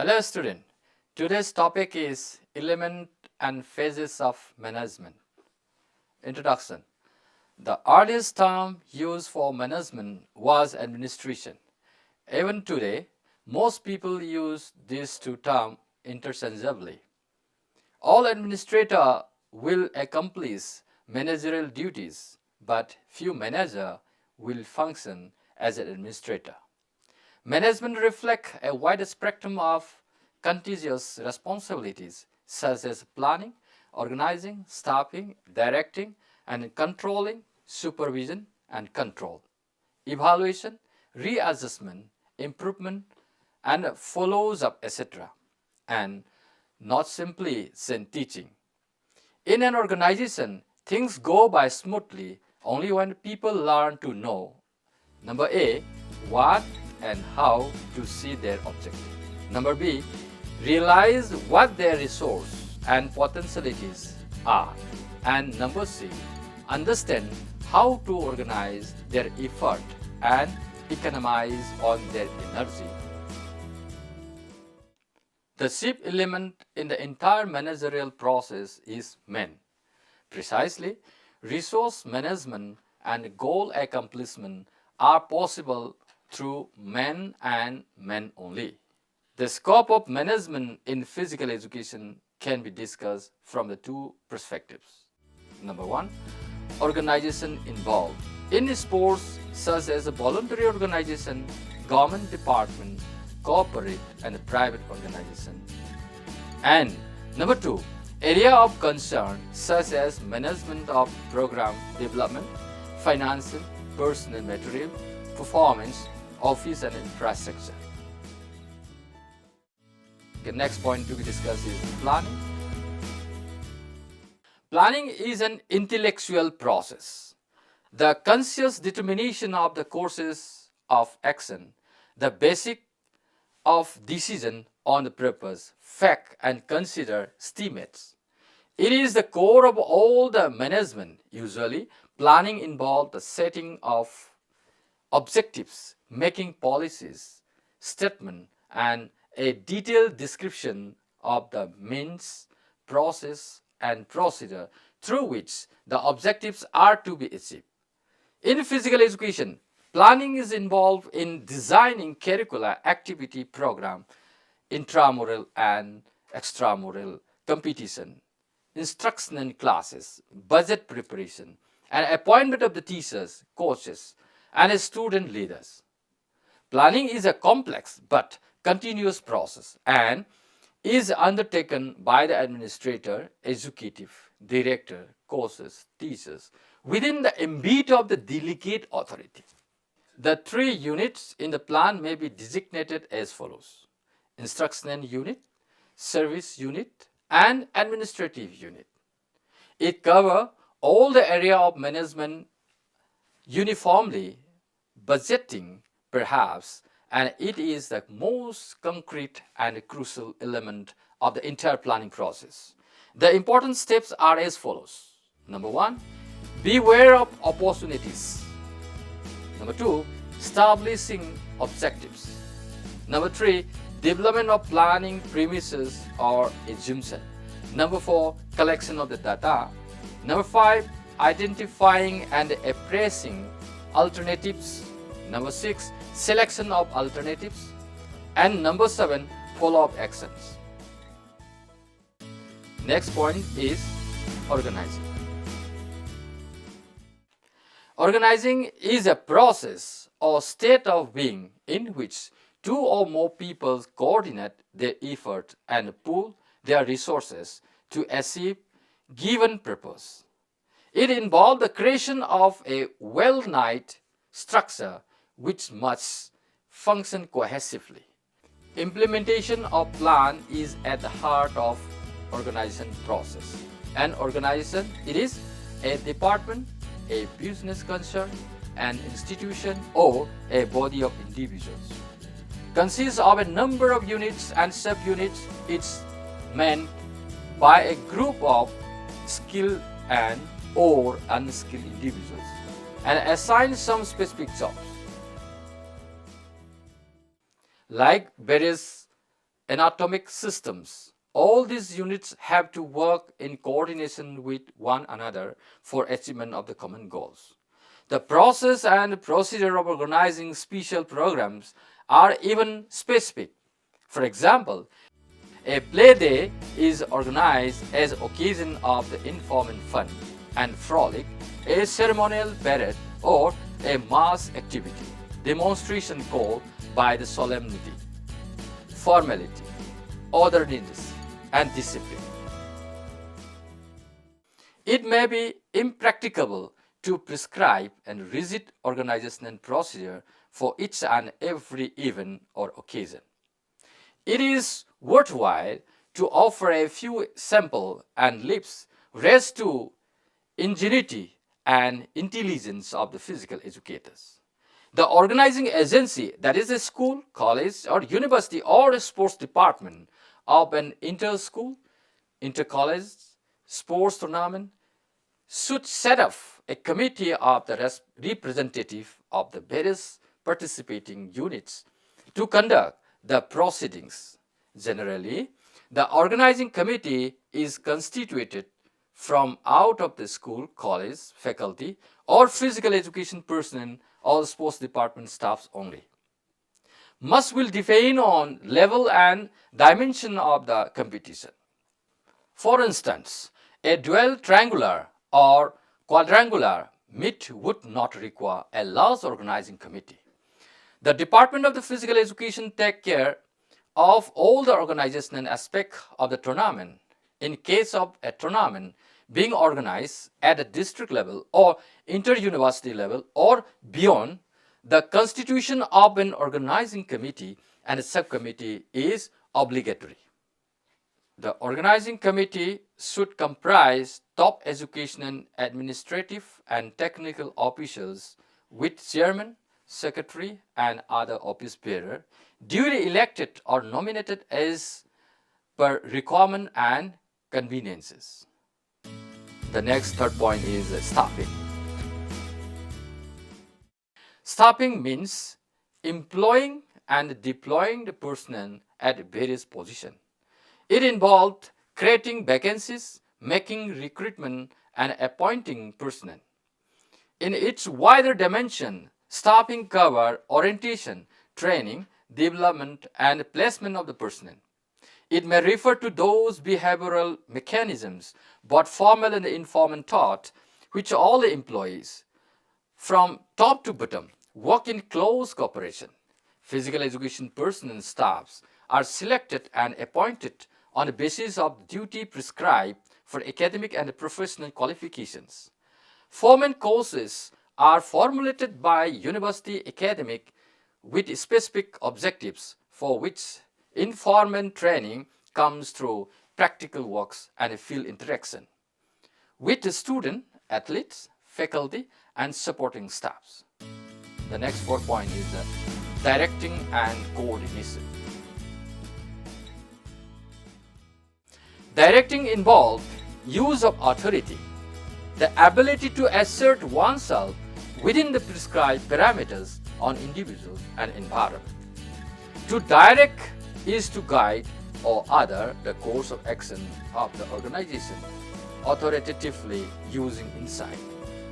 Hello student, today's topic is element and phases of management. Introduction. The earliest term used for management was administration. Even today, most people use these two terms interchangeably. All administrators will accomplish managerial duties, but few managers will function as an administrator. Management reflects a wide spectrum of contiguous responsibilities such as planning, organizing, staffing, directing, and controlling, supervision and control, evaluation, readjustment, improvement, and follows up, etc., and not simply teaching. In an organization, things go by smoothly only when people learn to know, number A, what and how to see their objective. Number B, realize what their resources and potentialities are. And number C, understand how to organize their effort and economize on their energy. The chief element in the entire managerial process is men. Precisely, resource management and goal accomplishment are possible through men and men only. The scope of management in physical education can be discussed from the two perspectives. Number one, organization involved. In sports such as a voluntary organization, government department, corporate and private organization. And number two, area of concern such as management of program development, financial, personal material, performance, office and infrastructure. The next point to be discussed is planning. Planning is an intellectual process. The conscious determination of the courses of action, the basic of decision on the purpose, fact and consider estimates. It is the core of all the management. Usually, planning involves the setting of objectives, making policies, statement, and a detailed description of the means, process, and procedure through which the objectives are to be achieved. In physical education, planning is involved in designing curricula, activity program, intramural and extramural competition, instruction in classes, budget preparation, and appointment of the teachers, coaches, and student leaders. Planning is a complex but continuous process and is undertaken by the administrator, executive, director, coaches, teachers within the ambit of the delegate authority. The three units in the plan may be designated as follows: instructional unit, service unit, and administrative unit. It covers all the area of management uniformly, budgeting perhaps, and it is the most concrete and crucial element of the entire planning process. The important steps are as follows. Number one, beware of opportunities. Number two, establishing objectives. Number three, development of planning premises or assumption. Number four, collection of the data. Number five, identifying and appraising alternatives. Number six, selection of alternatives. And number seven, follow-up actions. Next point is organizing. Organizing is a process or state of being in which two or more people coordinate their effort and pool their resources to achieve given purpose. It involves the creation of a well-knit structure which must function cohesively. Implementation of plan is at the heart of organization process. An organization, it is a department, a business concern, an institution, or a body of individuals. Consists of a number of units and subunits. It's meant by a group of skilled and or unskilled individuals and assign some specific jobs. Like various anatomic systems. All these units have to work in coordination with one another for achievement of the common goals. The process and procedure of organizing special programs are even specific. For example, a play day is organized as occasion of the informal fun and frolic, a ceremonial parade or a mass activity, demonstration called by the solemnity, formality, orderliness, and discipline. It may be impracticable to prescribe a rigid organizational procedure for each and every event or occasion. It is worthwhile to offer a few samples and leaves raised to ingenuity and intelligence of the physical educators. The organizing agency, that is a school, college, or university, or a sports department of an inter-school, inter-college sports tournament, should set up a committee of the representative of the various participating units to conduct the proceedings. Generally, the organizing committee is constituted from out of the school, college, faculty, or physical education personnel or sports department staffs only. Much will depend on level and dimension of the competition. For instance, a dual triangular or quadrangular meet would not require a large organizing committee. The Department of the Physical Education take care of all the organizational aspects of the tournament. In case of a tournament being organized at a district level or inter-university level or beyond, the constitution of an organizing committee and a subcommittee is obligatory. The organizing committee should comprise top educational, administrative, and technical officials with chairman, secretary, and other office bearer, duly elected or nominated as per requirement and conveniences. The next third point is staffing. Staffing means employing and deploying the personnel at various positions. It involved creating vacancies, making recruitment, and appointing personnel. In its wider dimension, staffing covers orientation, training, development, and placement of the personnel. It may refer to those behavioral mechanisms, both formal and informal taught, which all the employees, from top to bottom, work in close cooperation. Physical education personnel staffs are selected and appointed on the basis of duty prescribed for academic and professional qualifications. Formal courses are formulated by university academic with specific objectives for which informal training comes through practical works and field interaction with the student, athletes, faculty, and supporting staffs. The next 4 point is directing and coordination. Directing involves use of authority, the ability to assert oneself within the prescribed parameters on individuals and environment. To direct is to guide or other the course of action of the organization, authoritatively using insight,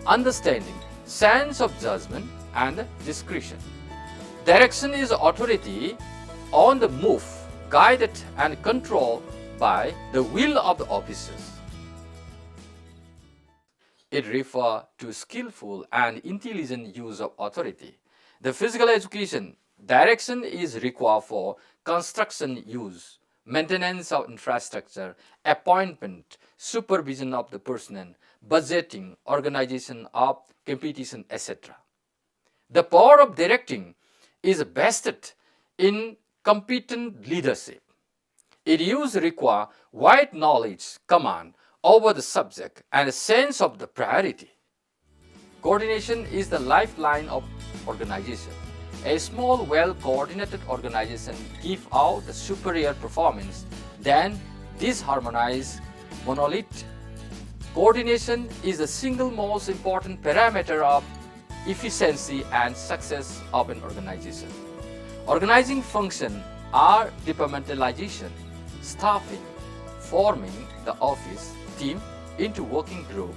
understanding, sense of judgment, and discretion. Direction is authority on the move, guided and controlled by the will of the officers. It refers to skillful and intelligent use of authority. The physical education direction is required for construction use, maintenance of infrastructure, appointment, supervision of the personnel, budgeting, organization of competition, etc. The power of directing is vested in competent leadership. Its use requires wide knowledge, command over the subject, and a sense of the priority. Coordination is the lifeline of organization. A small, well-coordinated organization gives out the superior performance than disharmonized monolith. Coordination is the single most important parameter of efficiency and success of an organization. Organizing function are departmentalization, staffing, forming the office team into working group,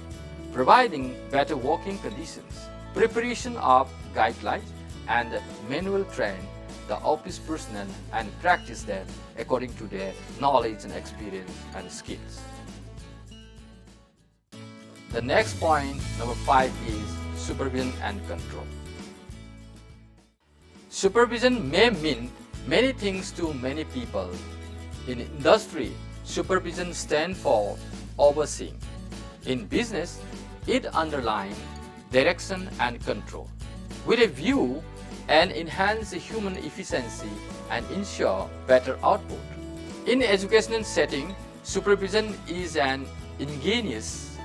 providing better working conditions, preparation of guidelines, and manual train the office personnel and practice them according to their knowledge and experience and skills. The next point, number 5, is supervision and control. Supervision may mean many things to many people. In industry, supervision stands for overseeing. In business, it underlines direction and control, with a view and enhance human efficiency and ensure better output. In educational setting, supervision is an ingenious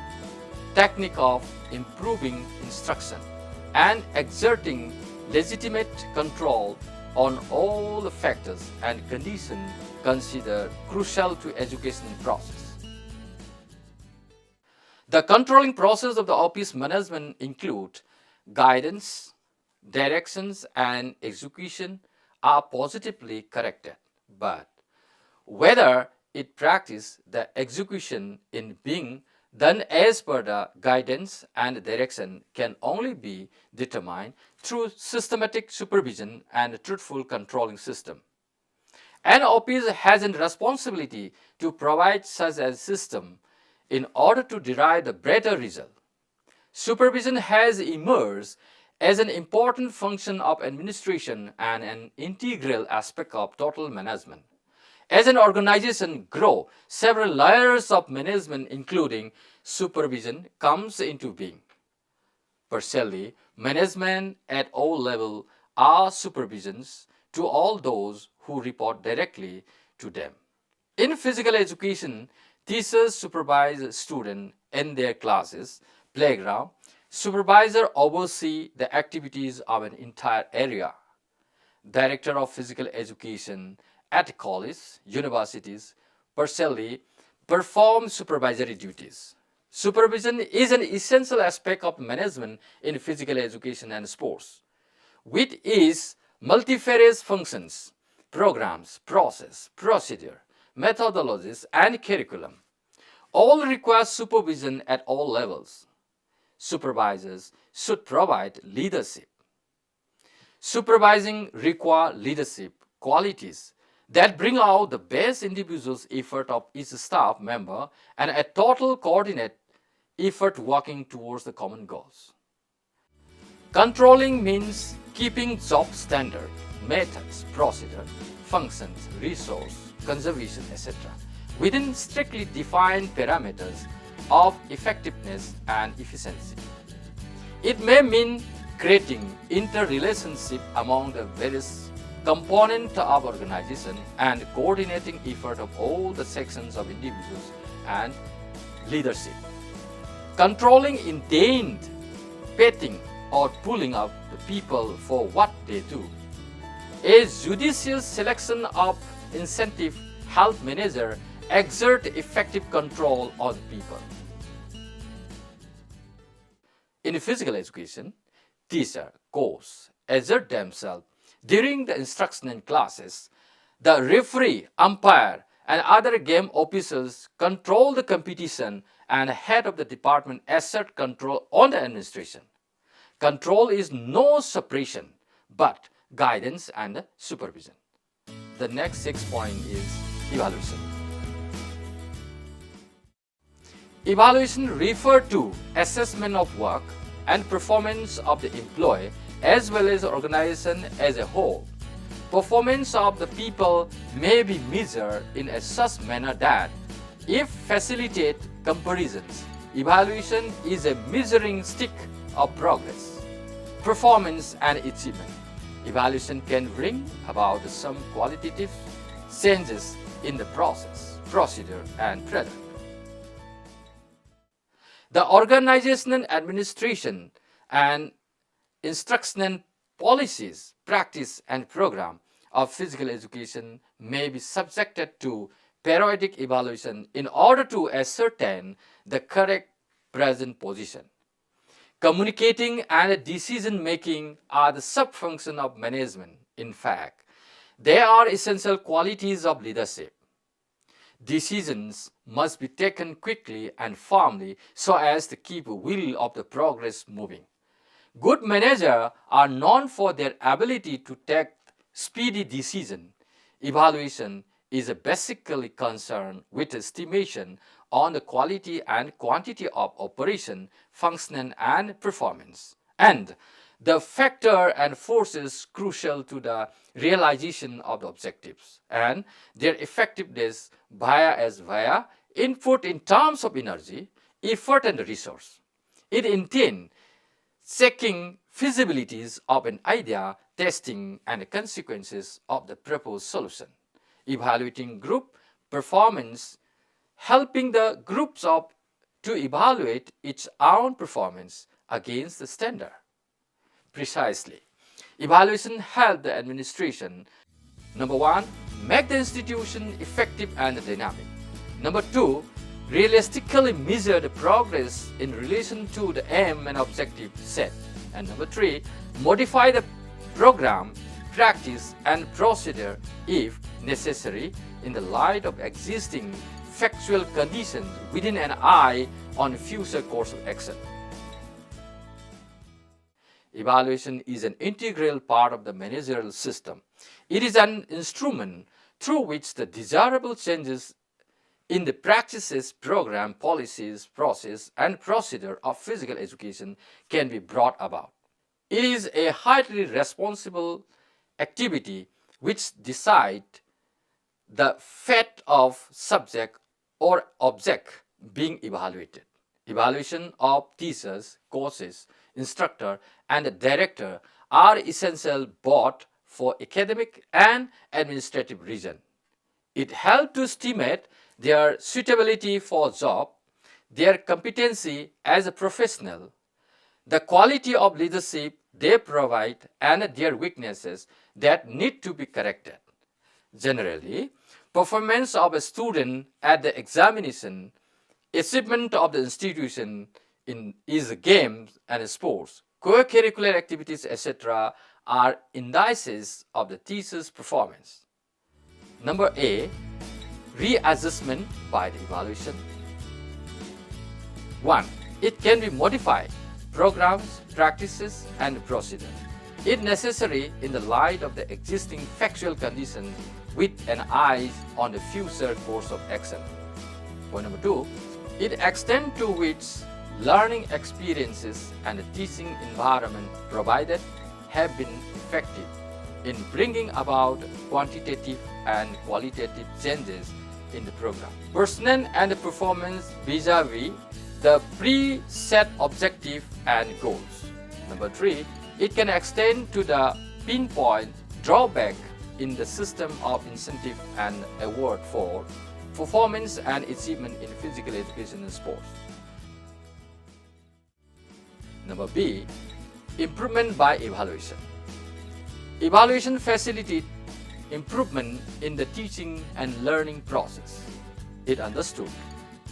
technique of improving instruction and exerting legitimate control on all the factors and conditions considered crucial to education process. The controlling process of the office management include guidance, directions, and execution are positively corrected, but whether it practice the execution in being done as per the guidance and direction can only be determined through systematic supervision and truthful controlling system. An office has a responsibility to provide such a system in order to derive the better result. Supervision has emerged as an important function of administration and an integral aspect of total management. As an organization grows, several layers of management including supervision comes into being. Partially, management at all levels are supervisions to all those who report directly to them. In physical education, teachers supervise students in their classes, playground. Supervisor oversee the activities of an entire area. Director of physical education at college, universities, partially perform supervisory duties. Supervision is an essential aspect of management in physical education and sports, with its multifarious functions, programs, process, procedure, methodologies, and curriculum. All require supervision at all levels. Supervisors should provide leadership. Supervising requires leadership qualities that bring out the best individual's effort of each staff member and a total coordinate effort working towards the common goals. Controlling means keeping job standard, methods, procedure, functions, resource, conservation, etc. within strictly defined parameters of effectiveness and efficiency. It may mean creating interrelationship among the various components of organization and coordinating effort of all the sections of individuals and leadership. Controlling intent, petting or pulling up the people for what they do. A judicious selection of incentive help manager exert effective control on people. In physical education, teacher, coach exert themselves during the instruction in classes. The referee, umpire, and other game officials control the competition, and head of the department exert control on the administration. Control is no suppression, but guidance and supervision. The next 6 point is evaluation. Evaluation refers to assessment of work and performance of the employee as well as the organization as a whole. Performance of the people may be measured in a such manner that if facilitate comparisons, evaluation is a measuring stick of progress, performance and achievement. Evaluation can bring about some qualitative changes in the process, procedure and product. The organizational administration and instructional policies, practice and program of physical education may be subjected to periodic evaluation in order to ascertain the correct present position. Communicating and decision making are the sub-function of management. In fact, They are essential qualities of leadership. Decisions must be taken quickly and firmly so as to keep the wheel of the progress moving. Good managers are known for their ability to take speedy decisions. Evaluation is basically concerned with estimation on the quality and quantity of operation, function, and performance, and the factor and forces crucial to the realization of the objectives and their effectiveness via input in terms of energy, effort, and resource. It intends checking feasibilities of an idea, testing and the consequences of the proposed solution, evaluating group performance, helping the groups to evaluate its own performance against the standard. Precisely. Evaluation helps the administration, number one, make the institution effective and dynamic. Number two, realistically measure the progress in relation to the aim and objective set. And number three, modify the program, practice, and procedure if necessary in the light of existing factual conditions within an eye on future course of action. Evaluation is an integral part of the managerial system. It is an instrument through which the desirable changes in the practices, program, policies, process, and procedure of physical education can be brought about. It is a highly responsible activity which decides the fate of subject or object being evaluated. Evaluation of teachers, coaches, instructor, and the director are essential both for academic and administrative reasons. It helps to estimate their suitability for job, their competency as a professional, the quality of leadership they provide, and their weaknesses that need to be corrected. Generally, performance of a student at the examination, achievement of the institution is games and sports, co-curricular activities, etc. are indices of the teacher's performance. Number A, reassessment by the evaluation. 1. It can be modified, programs, practices, and procedure. It necessary in the light of the existing factual condition with an eye on the future course of action. Point number 2, it extends to which learning experiences and the teaching environment provided have been effective in bringing about quantitative and qualitative changes in the program. Personnel and the performance vis-a-vis the pre-set objective and goals. Number 3, it can extend to the pinpoint drawback in the system of incentive and award for performance and achievement in physical education and sports. Number B, improvement by evaluation. Evaluation facilitates improvement in the teaching and learning process. It understood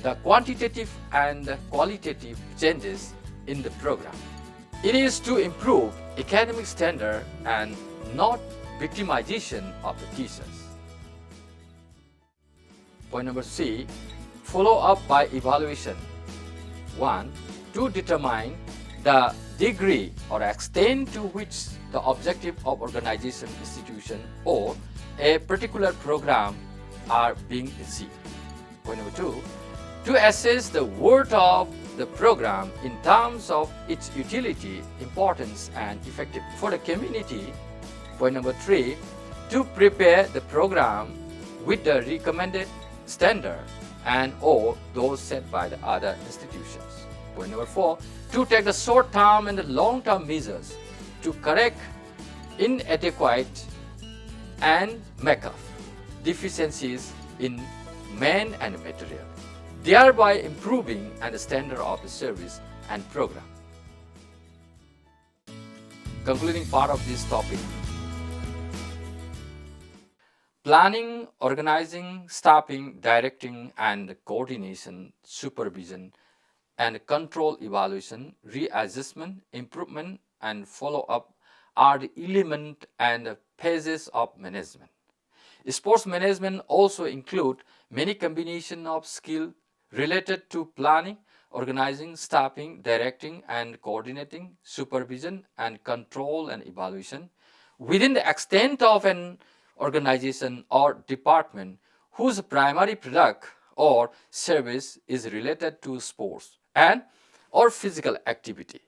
the quantitative and qualitative changes in the program. It is to improve academic standard and not victimization of the teachers. Point number C, follow up by evaluation. 1. To determine the degree or extent to which the objective of organization, institution, or a particular program are being achieved. Point number 2, to assess the worth of the program in terms of its utility, importance, and effectiveness for the community. Point number 3, to prepare the program with the recommended standard and or those set by the other institutions. Point number 4, to take the short-term and the long-term measures to correct inadequate and make up deficiencies in man and material, thereby improving the standard of the service and program. Concluding part of this topic: planning, organizing, staffing, directing, and coordination, supervision, and control, evaluation, reassessment, improvement, and follow-up are the elements and phases of management. Sports management also include many combination of skill related to planning, organizing, staffing, directing and coordinating, supervision and control and evaluation within the extent of an organization or department whose primary product or service is related to sports and or physical activity.